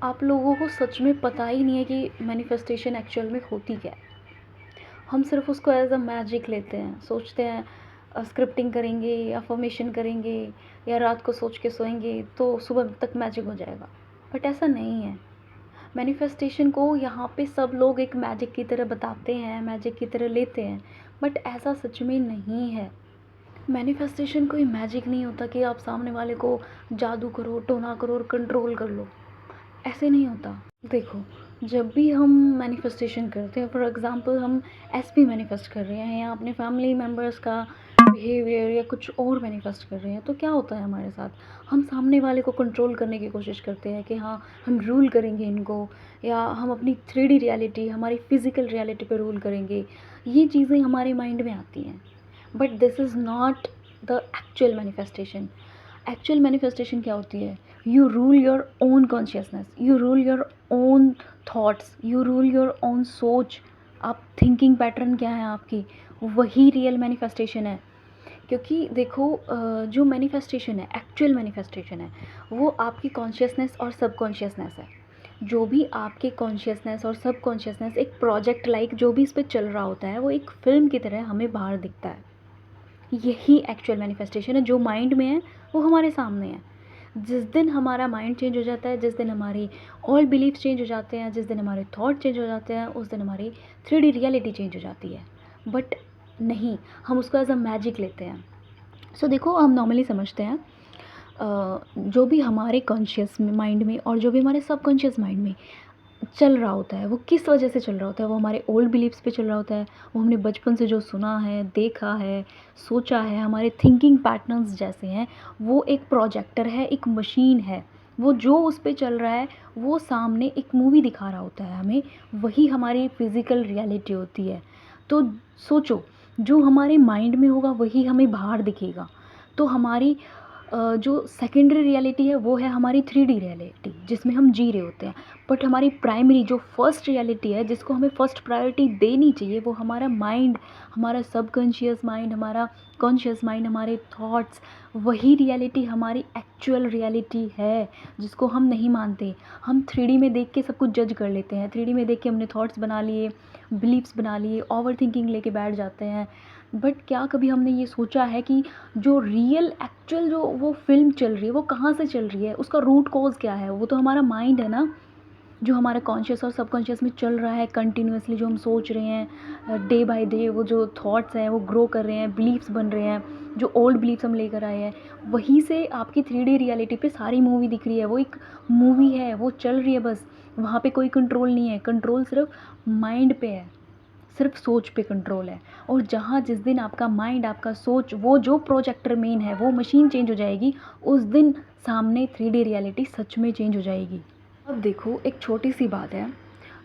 आप लोगों को सच में पता ही नहीं है कि मैनिफेस्टेशन एक्चुअल में होती क्या है। हम सिर्फ़ उसको एज़ अ मैजिक लेते हैं, सोचते हैं स्क्रिप्टिंग करेंगे, अफ़र्मेशन करेंगे या रात को सोच के सोएंगे तो सुबह तक मैजिक हो जाएगा। बट ऐसा नहीं है। मैनिफेस्टेशन को यहाँ पे सब लोग एक मैजिक की तरह बताते हैं, मैजिक की तरह लेते हैं, बट ऐसा सच में नहीं है। मैनिफेस्टेशन कोई मैजिक नहीं होता कि आप सामने वाले को जादू करो, टोना करो और कंट्रोल कर लो। ऐसे नहीं होता। देखो, जब भी हम मैनिफेस्टेशन करते हैं, फॉर एग्ज़ाम्पल हम एसपी मैनिफेस्ट कर रहे हैं या अपने फैमिली मेम्बर्स का बिहेवियर या कुछ और मैनिफेस्ट कर रहे हैं, तो क्या होता है हमारे साथ? हम सामने वाले को कंट्रोल करने की कोशिश करते हैं कि हाँ, हम रूल करेंगे इनको, या हम अपनी 3D रियलिटी, हमारी फ़िज़िकल रियलिटी पे रूल करेंगे। ये चीज़ें हमारे माइंड में आती हैं। But this is not the actual manifestation. Actual manifestation क्या होती है? You rule your own consciousness, you rule your own thoughts, you rule your own सोच। आप थिंकिंग पैटर्न क्या है आपकी, वही रियल मैनिफेस्टेशन है। क्योंकि देखो, जो मैनिफेस्टेशन है, एक्चुअल मैनिफेस्टेशन है, वो आपकी कॉन्शियसनेस और सबकॉन्शियसनेस है। जो भी आपके कॉन्शियसनेस और सबकॉन्शियसनेस एक प्रोजेक्ट लाइक जो भी इस पे चल रहा होता है, वो एक फ़िल्म की तरह हमें बाहर दिखता है। यही एक्चुअल मैनिफेस्टेशन है। जो माइंड में है वो हमारे सामने है। जिस दिन हमारा माइंड चेंज हो जाता है, जिस दिन हमारी ऑल बिलीफ चेंज हो जाते हैं, जिस दिन हमारे थॉट चेंज हो जाते हैं, उस दिन हमारी 3D रियलिटी चेंज हो जाती है। बट नहीं, हम उसको एज अ मैजिक लेते हैं। सो देखो, हम नॉर्मली समझते हैं जो भी हमारे कॉन्शियस माइंड में और जो भी हमारे सबकॉन्शियस माइंड में चल रहा होता है, वो किस वजह से चल रहा होता है? वो हमारे ओल्ड बिलीफ्स पे चल रहा होता है, वो हमने बचपन से जो सुना है, देखा है, सोचा है, हमारे थिंकिंग पैटर्न्स जैसे हैं। वो एक प्रोजेक्टर है, एक मशीन है। वो जो उस पे चल रहा है, वो सामने एक मूवी दिखा रहा होता है हमें, वही हमारी फिज़िकल रियलिटी होती है। तो सोचो, जो हमारे माइंड में होगा वही हमें बाहर दिखेगा। तो हमारी जो सेकेंडरी रियलिटी है वो है हमारी 3D रियलिटी, जिसमें हम जी रहे होते हैं। बट हमारी प्राइमरी जो फर्स्ट रियलिटी है, जिसको हमें फर्स्ट प्रायोरिटी देनी चाहिए, वो हमारा माइंड, हमारा सबकॉन्शियस माइंड, हमारा कॉन्शियस माइंड, हमारे थॉट्स, वही रियलिटी हमारी एक्चुअल रियलिटी है, जिसको हम नहीं मानते। हम 3D में देख के सब कुछ जज कर लेते हैं। 3D में देख के हमने थॉट्स बना लिए, बिलीव्स बना लिए, ओवर थिंकिंग लेके बैठ जाते हैं। बट क्या कभी हमने ये सोचा है कि जो रियल एक्चुअल जो वो फ़िल्म चल रही है, वो कहाँ से चल रही है? उसका रूट कॉज़ क्या है? वो तो हमारा माइंड है ना, जो हमारा कॉन्शियस और सबकॉन्शियस में चल रहा है कंटिन्यूअसली, जो हम सोच रहे हैं डे बाय डे, वो जो थॉट्स हैं वो ग्रो कर रहे हैं, बिलीव्स बन रहे हैं, जो ओल्ड बिलीव्स हम लेकर आए हैं, वहीं से आपकी 3D रियलिटी पे सारी मूवी दिख रही है। वो एक मूवी है, वो चल रही है बस। वहाँ पे कोई कंट्रोल नहीं है, कंट्रोल सिर्फ़ माइंड पे है, सिर्फ सोच पे कंट्रोल है। और जहाँ जिस दिन आपका माइंड, आपका सोच, वो जो प्रोजेक्टर मेन है, वो मशीन चेंज हो जाएगी, उस दिन सामने 3D रियलिटी सच में चेंज हो जाएगी। अब देखो, एक छोटी सी बात है।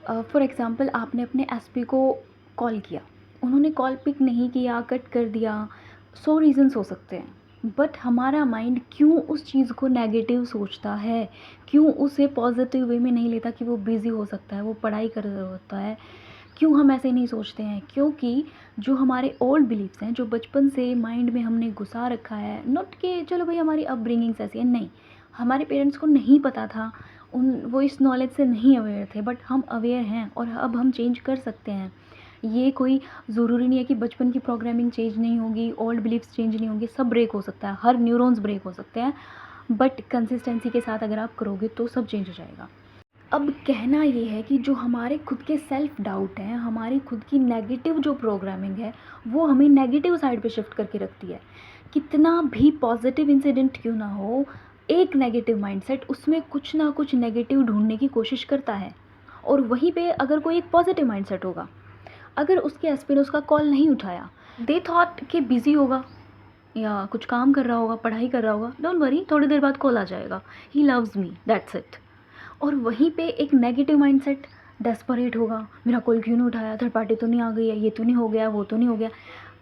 फॉर एग्ज़ाम्पल, आपने अपने एसपी को कॉल किया, उन्होंने कॉल पिक नहीं किया, कट कर दिया, 100 रीज़न्स हो सकते हैं। बट हमारा माइंड क्यों उस चीज़ को नेगेटिव सोचता है? क्यों उसे पॉजिटिव वे में नहीं लेता कि वो बिज़ी हो सकता है, वो पढ़ाई कर रहा होता है? क्यों हम ऐसे नहीं सोचते हैं? क्योंकि जो हमारे ओल्ड बिलीफ्स हैं, जो बचपन से माइंड में हमने घुसा रखा है, नॉट कि चलो भाई हमारी अपब्रिंगिंग्स ऐसी है, नहीं। हमारे पेरेंट्स को नहीं पता था, वो इस नॉलेज से नहीं अवेयर थे, बट हम अवेयर हैं और अब हम चेंज कर सकते हैं। ये कोई ज़रूरी नहीं है कि बचपन की प्रोग्रामिंग चेंज नहीं होगी, ओल्ड बिलीफ्स चेंज नहीं होंगे, सब ब्रेक हो सकता है, हर न्यूरॉन्स ब्रेक हो सकते हैं। बट कंसिस्टेंसी के साथ अगर आप करोगे तो सब चेंज हो जाएगा। अब कहना ये है कि जो हमारे खुद के सेल्फ डाउट हैं, हमारी खुद की नेगेटिव जो प्रोग्रामिंग है, वो हमें नेगेटिव साइड पे शिफ्ट करके रखती है। कितना भी पॉजिटिव इंसिडेंट क्यों ना हो, एक नेगेटिव माइंडसेट उसमें कुछ ना कुछ नेगेटिव ढूंढने की कोशिश करता है। और वहीं पे अगर कोई एक पॉजिटिव माइंडसेट होगा, अगर उसके हस्बैंड उसका कॉल नहीं उठाया, दे थॉट कि बिज़ी होगा या कुछ काम कर रहा होगा, पढ़ाई कर रहा होगा, डोंट वरी, थोड़ी देर बाद कॉल आ जाएगा, he loves me, that's it. और वहीं पे एक नेगेटिव माइंडसेट डेस्परेट होगा, मेरा कॉल क्यों नहीं उठाया, थर्ड पार्टी तो नहीं आ गई है, ये तो नहीं हो गया, वो तो नहीं हो गया।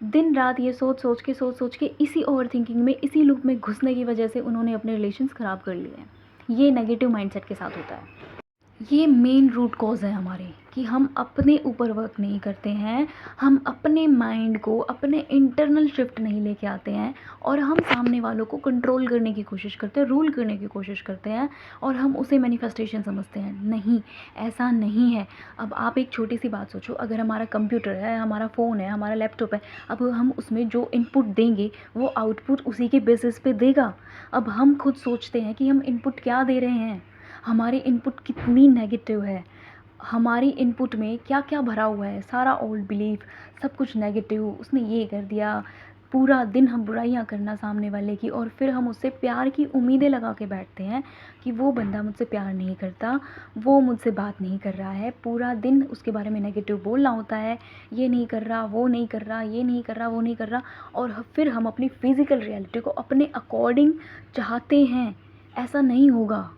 दिन रात ये सोच सोच के इसी ओवर थिंकिंग में, इसी लूप में घुसने की वजह से उन्होंने अपने रिलेशंस ख़राब कर लिए हैं। ये नेगेटिव माइंडसेट के साथ होता है। ये मेन रूट कॉज है हमारे। कि हम अपने ऊपर वर्क नहीं करते हैं, हम अपने माइंड को अपने इंटरनल शिफ्ट नहीं लेके आते हैं और हम सामने वालों को कंट्रोल करने की कोशिश करते हैं, रूल करने की कोशिश करते हैं और हम उसे मैनिफेस्टेशन समझते हैं। नहीं, ऐसा नहीं है। अब आप एक छोटी सी बात सोचो, अगर हमारा कंप्यूटर है, हमारा फ़ोन है, हमारा लैपटॉप है, अब हम उसमें जो इनपुट देंगे वो आउटपुट उसी के बेसिस पे देगा। अब हम खुद सोचते हैं कि हम इनपुट क्या दे रहे हैं, हमारी इनपुट कितनी नेगेटिव है, हमारी इनपुट में क्या क्या भरा हुआ है, सारा ओल्ड बिलीफ, सब कुछ नेगेटिव, उसने ये कर दिया, पूरा दिन हम बुराइयां करना सामने वाले की और फिर हम उससे प्यार की उम्मीदें लगा के बैठते हैं कि वो बंदा मुझसे प्यार नहीं करता, वो मुझसे बात नहीं कर रहा है, पूरा दिन उसके बारे में नेगेटिव बोलना होता है, ये नहीं कर रहा, वो नहीं कर रहा, ये नहीं कर रहा, वो नहीं कर रहा, और फिर हम अपनी फिज़िकल रियलिटी को अपने अकॉर्डिंग चाहते हैं। ऐसा नहीं होगा।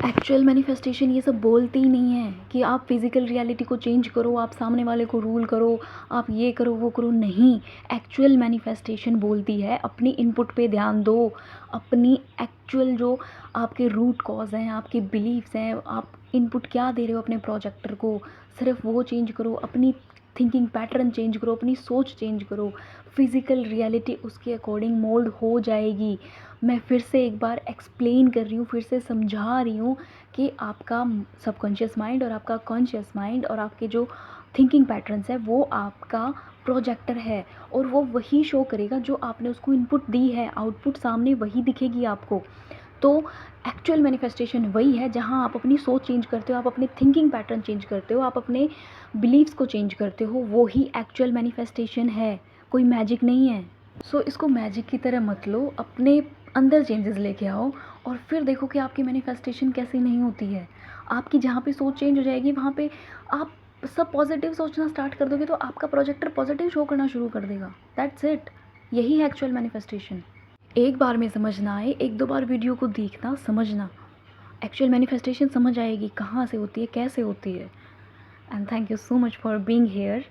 एक्चुअल मैनिफेस्टेशन ये सब बोलती ही नहीं है कि आप फिज़िकल रियलिटी को चेंज करो, आप सामने वाले को रूल करो, आप ये करो वो करो। नहीं, एक्चुअल मैनिफेस्टेशन बोलती है अपनी इनपुट पे ध्यान दो, अपनी एक्चुअल जो आपके रूट कॉज हैं, आपके बिलीव्स हैं, आप इनपुट क्या दे रहे हो अपने प्रोजेक्टर को, सिर्फ वो चेंज करो, अपनी थिंकिंग पैटर्न चेंज करो, अपनी सोच चेंज करो, फिज़िकल रियलिटी उसके अकॉर्डिंग मोल्ड हो जाएगी। मैं फिर से एक बार एक्सप्लेन कर रही हूँ, फिर से समझा रही हूँ कि आपका सबकॉन्शियस माइंड और आपका कॉन्शियस माइंड और आपके जो थिंकिंग पैटर्न्स है वो आपका प्रोजेक्टर है और वो वही शो करेगा जो आपने उसको इनपुट दी है, आउटपुट सामने वही दिखेगी आपको। तो एक्चुअल मैनिफेस्टेशन वही है जहाँ आप अपनी सोच चेंज करते हो, आप अपने थिंकिंग पैटर्न चेंज करते हो, आप अपने बिलीव्स को चेंज करते हो, वो ही एक्चुअल मैनिफेस्टेशन है, कोई मैजिक नहीं है। सो इसको मैजिक की तरह मत लो, अपने अंदर चेंजेस लेके आओ और फिर देखो कि आपकी मैनिफेस्टेशन कैसी नहीं होती है। आपकी जहाँ पे सोच चेंज हो जाएगी वहाँ पे आप सब पॉजिटिव सोचना स्टार्ट कर दोगे तो आपका प्रोजेक्टर पॉजिटिव शो करना शुरू कर देगा। दैट्स इट, यही है एक्चुअल मैनिफेस्टेशन। एक बार में समझ ना आए, एक दो बार वीडियो को देखना, समझना, एक्चुअल मैनिफेस्टेशन समझ आएगी कहाँ से होती है, कैसे होती है। And thank you so much for being here.